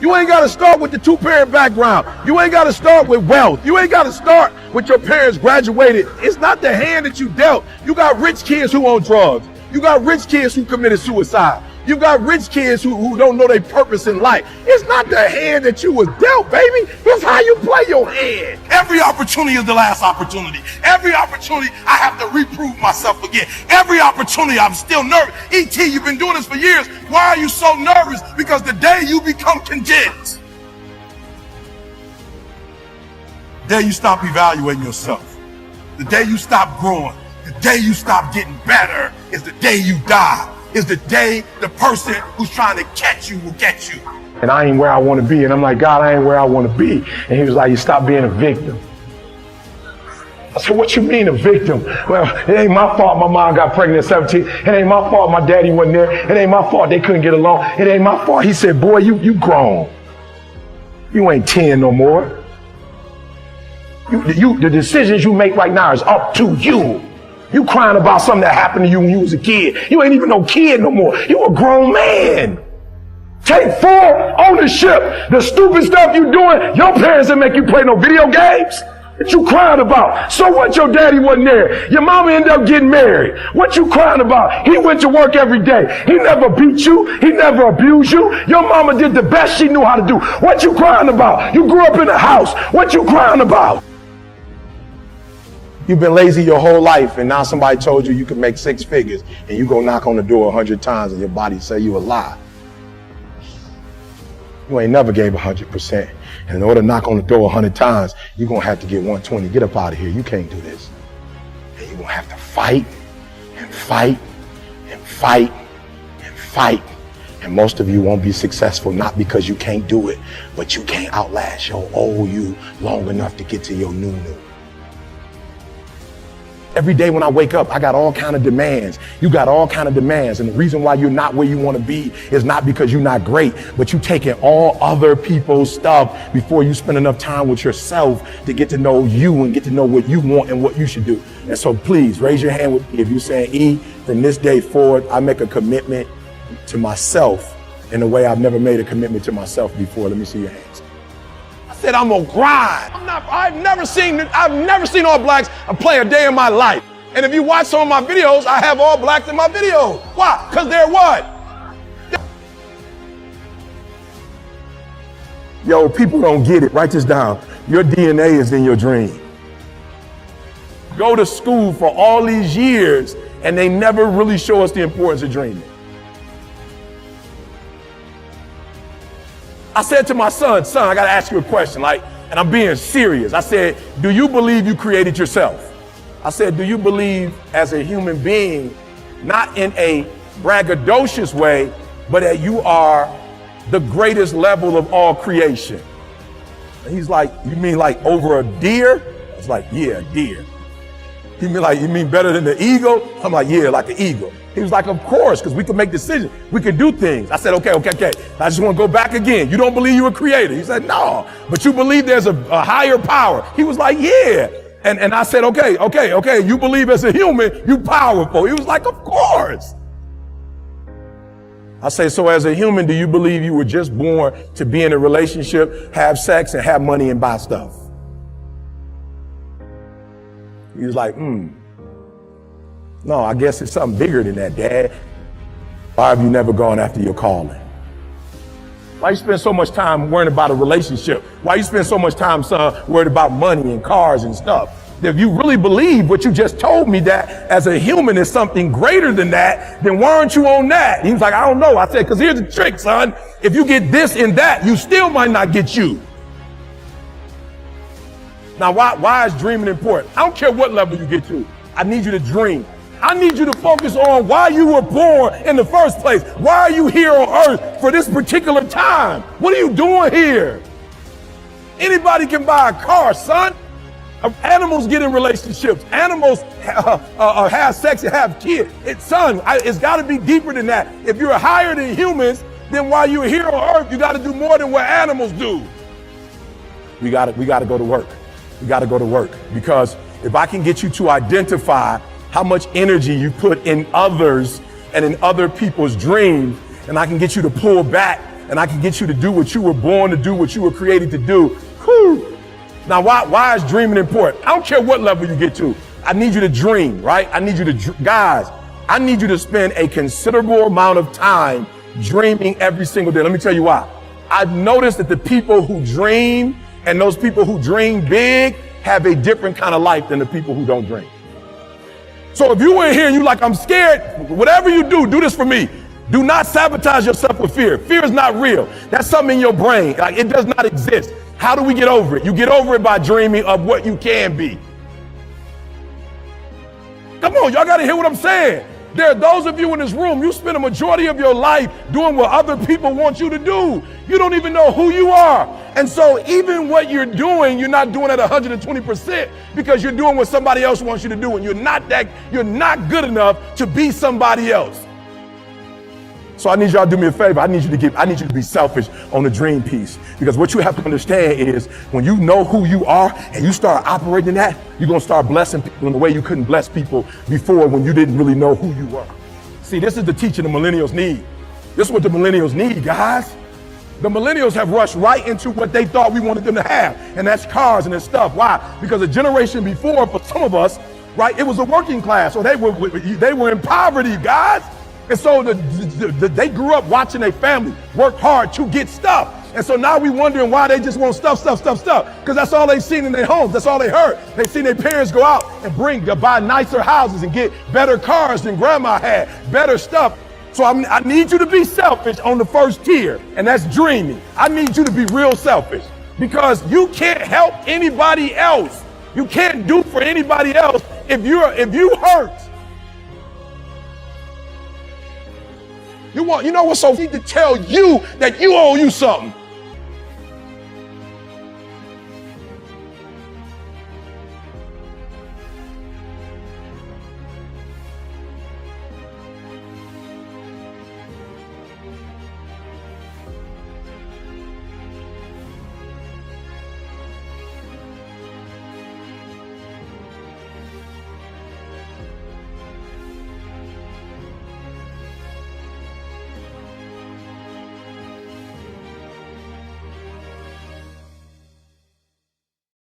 You ain't got to start with the two-parent background. You ain't got to start with wealth. You ain't got to start with your parents graduated. It's not the hand that you dealt. You got rich kids who own drugs. You got rich kids who committed suicide. You got rich kids who don't know their purpose in life. It's not the hand that you was dealt, baby. It's how you play your hand. Every opportunity is the last opportunity. Every opportunity, I have to reprove myself again. Every opportunity, I'm still nervous. E.T., you've been doing this for years. Why are you so nervous? Because the day you become content, the day you stop evaluating yourself, the day you stop growing, the day you stop getting better is the day you die. Is the day the person who's trying to catch you will get you. And I ain't where I want to be. And I'm like, God, I ain't where I want to be. And he was like, you stop being a victim. I said, what you mean a victim? Well, it ain't my fault my mom got pregnant at 17. It ain't my fault my daddy wasn't there. It ain't my fault they couldn't get along. It ain't my fault. He said, boy, you grown. You ain't 10 no more. The decisions you make right now is up to you. You crying about something that happened to you when you was a kid. You ain't even no kid no more. You a grown man. Take full ownership. The stupid stuff you doing, your parents didn't make you play no video games. What you crying about? So what, your daddy wasn't there? Your mama ended up getting married. What you crying about? He went to work every day. He never beat you. He never abused you. Your mama did the best she knew how to do. What you crying about? You grew up in a house. What you crying about? You've been lazy your whole life, and now somebody told you you can make 6 figures, and you go knock on the door 100 times, and your body say you a lie. You ain't never gave 100%. And in order to knock on the door 100 times, you're going to have to get 120. Get up out of here. You can't do this. And you're going to have to fight and fight and fight and fight. And most of you won't be successful, not because you can't do it, but you can't outlast your old you long enough to get to your new. Every day when I wake up, I got all kind of demands. You got all kind of demands. And the reason why you're not where you want to be is not because you're not great, but you taking all other people's stuff before you spend enough time with yourself to get to know you and get to know what you want and what you should do. And so please raise your hand with me if you're saying, E, from this day forward, I make a commitment to myself in a way I've never made a commitment to myself before. Let me see your hands. Said I'm gonna grind. I've never seen all blacks play a day in my life. And if you watch some of my videos, I have all blacks in my videos. Why? Because they're what? Yo, people don't get it. Write this down. Your DNA is in your dream. Go to school for all these years and they never really show us the importance of dreaming. I said to my son, I got to ask you a question, and I'm being serious. I said, do you believe you created yourself? I said, do you believe as a human being, not in a braggadocious way, but that you are the greatest level of all creation? And he's like, you mean like over a deer? I was like, yeah, a deer. You mean better than the eagle? I'm like, yeah, like an eagle. He was like, of course, because we can make decisions. We can do things. I said, okay. I just want to go back again. You don't believe you were created? He said, no, but you believe there's a higher power. He was like, yeah. And I said, okay. You believe as a human, you powerful. He was like, of course. I say, so as a human, do you believe you were just born to be in a relationship, have sex, and have money and buy stuff? He was like, no, I guess it's something bigger than that, Dad. Why have you never gone after your calling? Why you spend so much time worrying about a relationship? Why you spend so much time, son, worried about money and cars and stuff? If you really believe what you just told me, that as a human is something greater than that, then why aren't you on that? He was like, I don't know. I said, because here's the trick, son. If you get this and that, you still might not get you. Now, why is dreaming important? I don't care what level you get to. I need you to dream. I need you to focus on why you were born in the first place. Why are you here on earth for this particular time? What are you doing here? Anybody can buy a car, son. Animals get in relationships. Animals have sex and have kids. It's got to be deeper than that. If you're higher than humans, then while you're here on earth, you got to do more than what animals do. We got to go to work. We got to go to work, because if I can get you to identify how much energy you put in others and in other people's dreams, and I can get you to pull back and I can get you to do what you were born to do, what you were created to do. Whew. Now, why is dreaming important? I don't care what level you get to. I need you to dream, right? I need you to, guys, I need you to spend a considerable amount of time dreaming every single day. Let me tell you why. I've noticed that the people who dream and those people who dream big have a different kind of life than the people who don't dream. So if you were here and you like, I'm scared, whatever you do this for me. Do not sabotage yourself with fear. Fear is not real. That's something in your brain. Like, it does not exist. How do we get over it? You get over it by dreaming of what you can be. Come on, y'all gotta hear what I'm saying. There are those of you in this room, you spend a majority of your life doing what other people want you to do. You don't even know who you are. And so even what you're doing, you're not doing at 120% because you're doing what somebody else wants you to do, and you're not good enough to be somebody else. So I need y'all to do me a favor. I need you to be selfish on the dream piece, because what you have to understand is when you know who you are and you start operating that, you're going to start blessing people in a way you couldn't bless people before when you didn't really know who you were. See, this is the teaching the millennials need. This is what the millennials need, guys. The millennials have rushed right into what they thought we wanted them to have, and that's cars and that stuff. Why? Because a generation before, for some of us, right, it was a working class, so they were in poverty, guys. And so they grew up watching their family work hard to get stuff. And so now we wondering why they just want stuff. Because that's all they've seen in their homes. That's all they heard. They've seen their parents go out and buy nicer houses and get better cars than grandma had, better stuff. So I need you to be selfish on the first tier, and that's dreaming. I need you to be real selfish, because you can't help anybody else. You can't do for anybody else if you hurt. You know what's so need to tell you that you owe you something.